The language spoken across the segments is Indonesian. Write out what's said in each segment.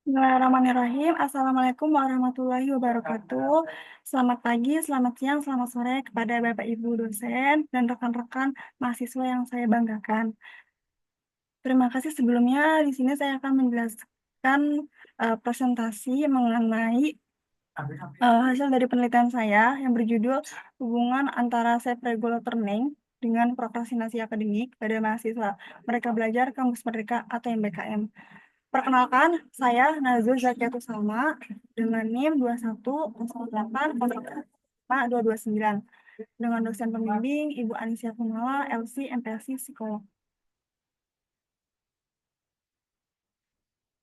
Bismillahirrahmanirrahim. Assalamualaikum warahmatullahi wabarakatuh. Selamat pagi, selamat siang, selamat sore kepada Bapak Ibu dosen dan rekan-rekan mahasiswa yang saya banggakan. Terima kasih sebelumnya. Di sini saya akan menjelaskan presentasi mengenai hasil dari penelitian saya yang berjudul hubungan antara self-regulated learning dengan prokrastinasi akademik pada mahasiswa. Mereka belajar kampus merdeka atau MBKM. Perkenalkan, saya Nazul Zakiatul Salma dengan NIM 21080229 dengan dosen pembimbing Ibu Anisya Kumala, LC, MPSI, Psikolog.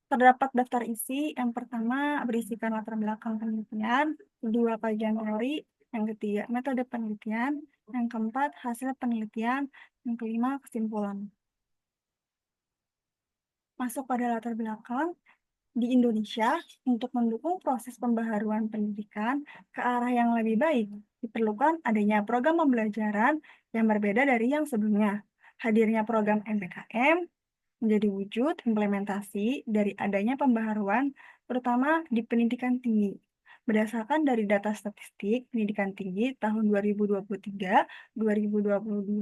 Terdapat daftar isi, yang pertama berisikan latar belakang penelitian, kedua kajian teori, yang ketiga metode penelitian, yang keempat hasil penelitian, yang kelima kesimpulan. Masuk pada latar belakang, di Indonesia, untuk mendukung proses pembaharuan pendidikan ke arah yang lebih baik, diperlukan adanya program pembelajaran yang berbeda dari yang sebelumnya. Hadirnya program MPKM menjadi wujud implementasi dari adanya pembaharuan, terutama di pendidikan tinggi. Berdasarkan dari data statistik pendidikan tinggi tahun 2023-2022,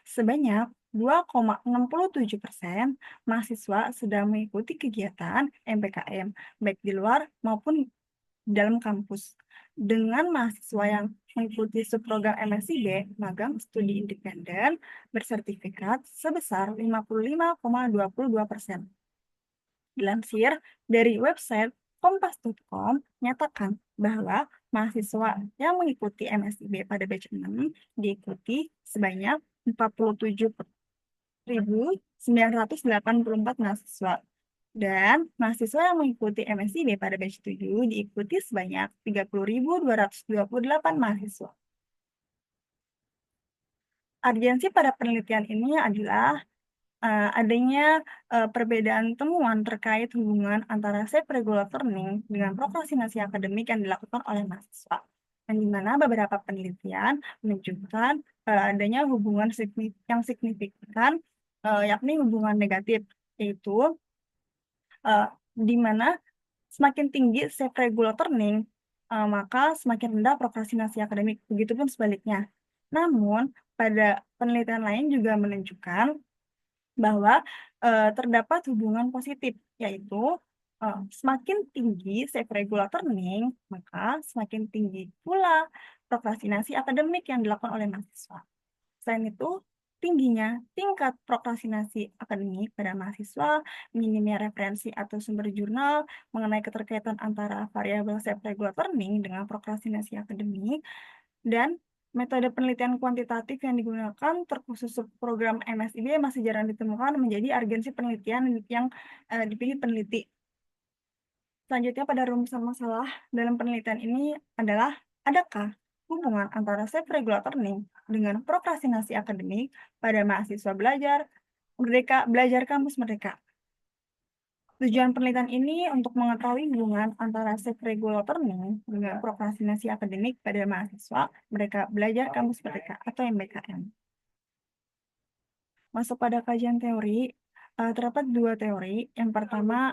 sebanyak 2,67% mahasiswa sedang mengikuti kegiatan MPKM, baik di luar maupun dalam kampus. Dengan mahasiswa yang mengikuti subprogram MSIB, magang studi independen, bersertifikat sebesar 55,22%. Dilansir dari website kompas.com, nyatakan bahwa mahasiswa yang mengikuti MSIB pada batch 6 diikuti sebanyak 47.984 mahasiswa. Dan mahasiswa yang mengikuti MSIB pada batch 7 diikuti sebanyak 30.228 mahasiswa. Urgensi pada penelitian ini adalah adanya perbedaan temuan terkait hubungan antara self-regulated learning dengan prokrastinasi akademik yang dilakukan oleh mahasiswa. Dan di mana beberapa penelitian menunjukkan adanya hubungan yang signifikan, yakni hubungan negatif, yaitu di mana semakin tinggi self-regulated learning, maka semakin rendah prokrastinasi akademik. Begitupun sebaliknya. Namun, pada penelitian lain juga menunjukkan bahwa terdapat hubungan positif, yaitu semakin tinggi self-regulated learning, maka semakin tinggi pula prokrastinasi akademik yang dilakukan oleh mahasiswa. Selain itu, tingginya tingkat prokrastinasi akademik pada mahasiswa, minimnya referensi atau sumber jurnal mengenai keterkaitan antara variabel self-regulated learning dengan prokrastinasi akademik, dan metode penelitian kuantitatif yang digunakan terkhusus program MSIB masih jarang ditemukan menjadi urgensi penelitian yang dipilih peneliti. Selanjutnya pada rumusan masalah dalam penelitian ini adalah, adakah hubungan antara self-regulated learning dengan prokrastinasi akademik pada mahasiswa belajar kampus merdeka? Tujuan penelitian ini untuk mengetahui hubungan antara self-regulated learning dengan prokrastinasi akademik pada mahasiswa mereka belajar kampus merdeka atau MBKM. Masuk pada kajian teori, terdapat dua teori. Yang pertama,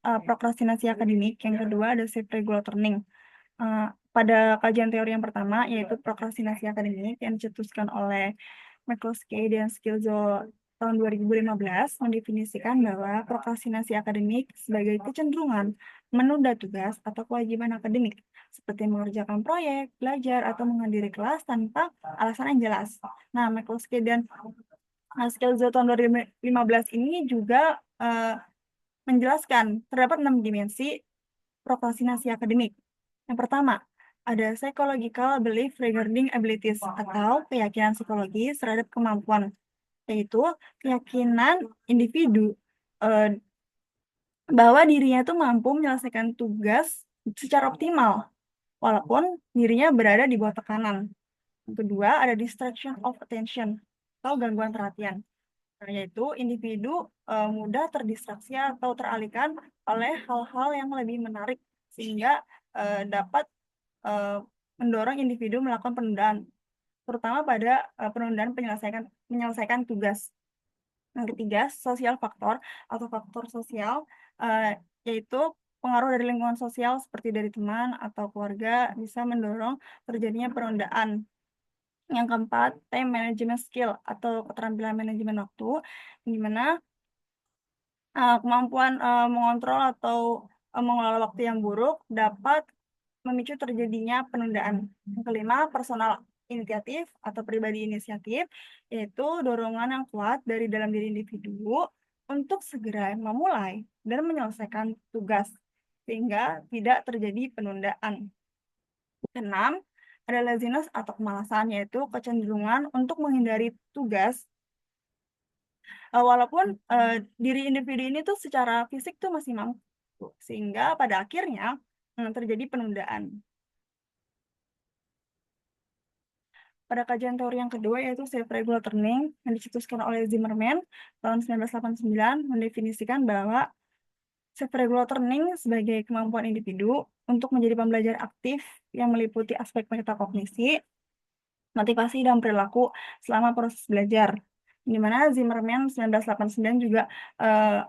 prokrastinasi akademik. Yang kedua, ada self-regulated learning. Pada kajian teori yang pertama, yaitu prokrastinasi akademik yang dicetuskan oleh McCloskey dan Skilzo tahun 2015, mendefinisikan bahwa prokrastinasi akademik sebagai kecenderungan menunda tugas atau kewajiban akademik, seperti mengerjakan proyek, belajar, atau menghadiri kelas tanpa alasan yang jelas. Nah, McCloskey dan Skilzo tahun 2015 ini juga menjelaskan terdapat 6 dimensi prokrastinasi akademik. Yang pertama, ada psychological belief regarding abilities atau keyakinan psikologis terhadap kemampuan, yaitu keyakinan individu bahwa dirinya itu mampu menyelesaikan tugas secara optimal, walaupun dirinya berada di bawah tekanan. Yang kedua, ada distraction of attention atau gangguan perhatian, yaitu individu mudah terdistraksi atau teralihkan oleh hal-hal yang lebih menarik sehingga dapat mendorong individu melakukan penundaan, terutama pada penundaan menyelesaikan tugas. Yang ketiga, sosial faktor atau faktor sosial, yaitu pengaruh dari lingkungan sosial seperti dari teman atau keluarga bisa mendorong terjadinya penundaan. Yang keempat, time management skill atau keterampilan manajemen waktu, di mana kemampuan, mengontrol atau, mengelola waktu yang buruk dapat memicu terjadinya penundaan. Yang kelima, personal inisiatif atau pribadi inisiatif, yaitu dorongan yang kuat dari dalam diri individu untuk segera memulai dan menyelesaikan tugas, sehingga tidak terjadi penundaan. Keenam, ada laziness atau kemalasan, yaitu kecenderungan untuk menghindari tugas, walaupun, diri individu ini tuh secara fisik tuh masih mampu, sehingga pada akhirnya, terjadi penundaan. Pada kajian teori yang kedua yaitu self-regulated learning yang dicetuskan oleh Zimmerman tahun 1989 mendefinisikan bahwa self-regulated learning sebagai kemampuan individu untuk menjadi pembelajar aktif yang meliputi aspek metakognisi, motivasi, dan perilaku selama proses belajar. Di mana Zimmerman 1989 juga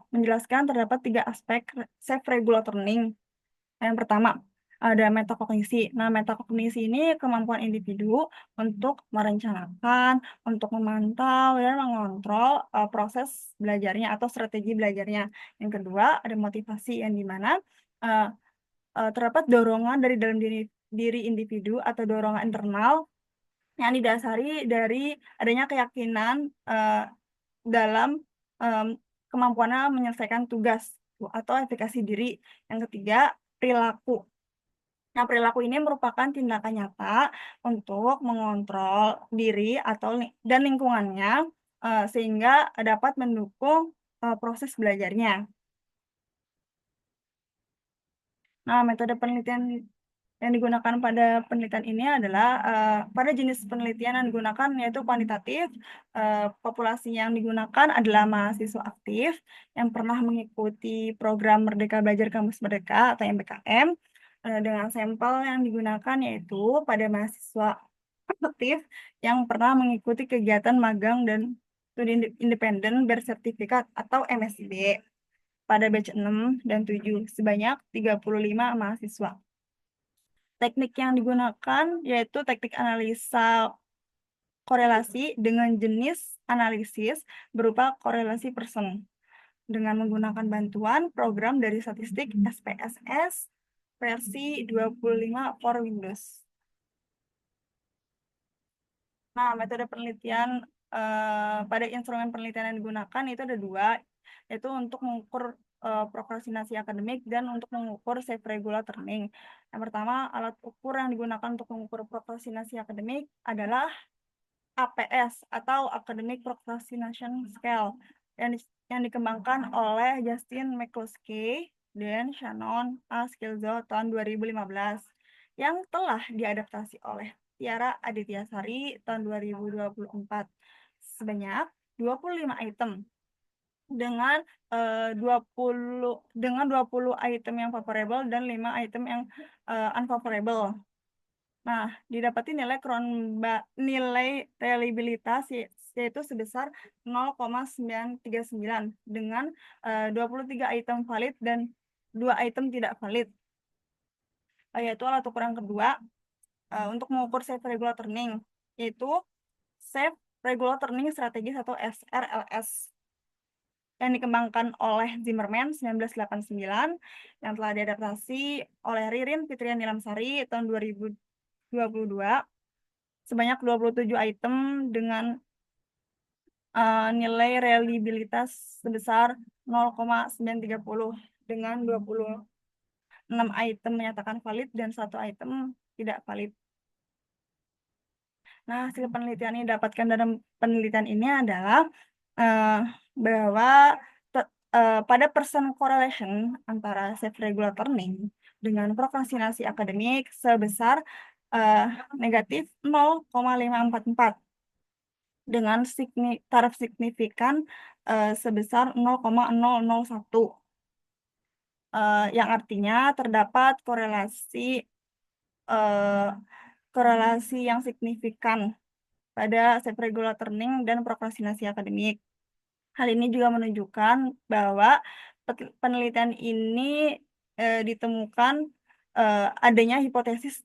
menjelaskan terdapat 3 aspek self-regulated learning. Yang pertama, ada metakognisi. Nah, metakognisi ini kemampuan individu untuk merencanakan, untuk memantau, dan mengontrol proses belajarnya atau strategi belajarnya. Yang kedua, ada motivasi yang dimana terdapat dorongan dari dalam diri individu atau dorongan internal yang didasari dari adanya keyakinan dalam kemampuannya menyelesaikan tugas atau efikasi diri. Yang ketiga, perilaku. Nah, perilaku ini merupakan tindakan nyata untuk mengontrol diri atau dan lingkungannya, sehingga dapat mendukung, proses belajarnya. Nah, metode penelitian yang digunakan pada penelitian ini adalah, pada jenis penelitian yang digunakan yaitu kuantitatif, populasi yang digunakan adalah mahasiswa aktif yang pernah mengikuti program Merdeka Belajar Kampus Merdeka atau MBKM, dengan sampel yang digunakan yaitu pada mahasiswa aktif yang pernah mengikuti kegiatan magang dan studi independen bersertifikat atau MSID pada batch 6 dan 7 sebanyak 35 mahasiswa. Teknik yang digunakan yaitu teknik analisa korelasi dengan jenis analisis berupa korelasi Pearson dengan menggunakan bantuan program dari statistik SPSS versi 25 for Windows. Nah, metode penelitian pada instrumen penelitian yang digunakan itu ada dua, yaitu untuk mengukur prokrastinasi akademik dan untuk mengukur self-regulated learning. Yang pertama, alat ukur yang digunakan untuk mengukur prokrastinasi akademik adalah APS atau Academic Procrastination Scale yang dikembangkan oleh Justin McCloskey dan Shannon A. Skilzo tahun 2015 yang telah diadaptasi oleh Tiara Adityasari tahun 2024 sebanyak 25 item dengan 20 item yang favorable dan 5 item yang unfavorable. Nah, didapati nilai reliabilitas yaitu sebesar 0,939 dengan 23 item valid dan 2 item tidak valid. Yaitu alat ukur yang kedua untuk mengukur safe regular turning, yaitu safe regular turning strategis atau SRLS yang dikembangkan oleh Zimmerman 1989 yang telah diadaptasi oleh Ririn Fitriani Nilamsari tahun 2022 sebanyak 27 item dengan nilai reliabilitas sebesar 0,930 dengan 26 item menyatakan valid dan 1 item tidak valid. Nah, hasil penelitian yang didapatkan dalam penelitian ini adalah bahwa pada percent correlation antara self-regular learning dengan prokrastinasi akademik sebesar negatif 0,544 dengan taraf signifikan sebesar 0,001, yang artinya terdapat korelasi yang signifikan pada self-regular learning dan prokrastinasi akademik. Hal ini juga menunjukkan bahwa penelitian ini, ditemukan, adanya hipotesis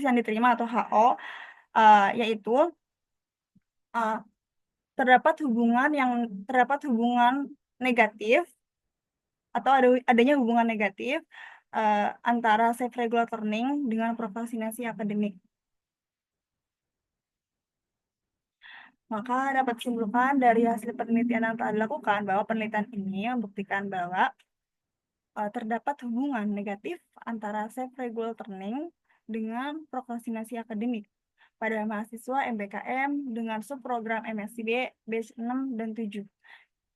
yang diterima atau HO, yaitu, eee, terdapat hubungan negatif atau adanya hubungan negatif, antara self regular learning dengan prokrastinasi akademik. Maka dapat disimpulkan dari hasil penelitian yang telah dilakukan bahwa penelitian ini membuktikan bahwa terdapat hubungan negatif antara self regular learning dengan prokrastinasi akademik pada mahasiswa MBKM dengan subprogram MSIB batch 6 dan 7.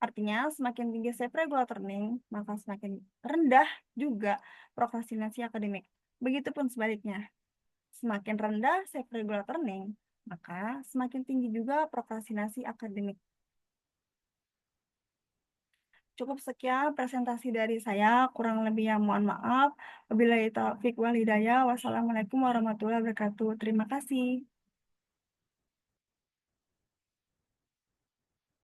Artinya, semakin tinggi self regular learning, maka semakin rendah juga prokrastinasi akademik. Begitupun sebaliknya, semakin rendah self regular learning, maka semakin tinggi juga prokrastinasi akademik. Cukup sekian presentasi dari saya, kurang lebihnya mohon maaf. Wabillahi taufiq wal hidayah. Wassalamualaikum warahmatullahi wabarakatuh. Terima kasih.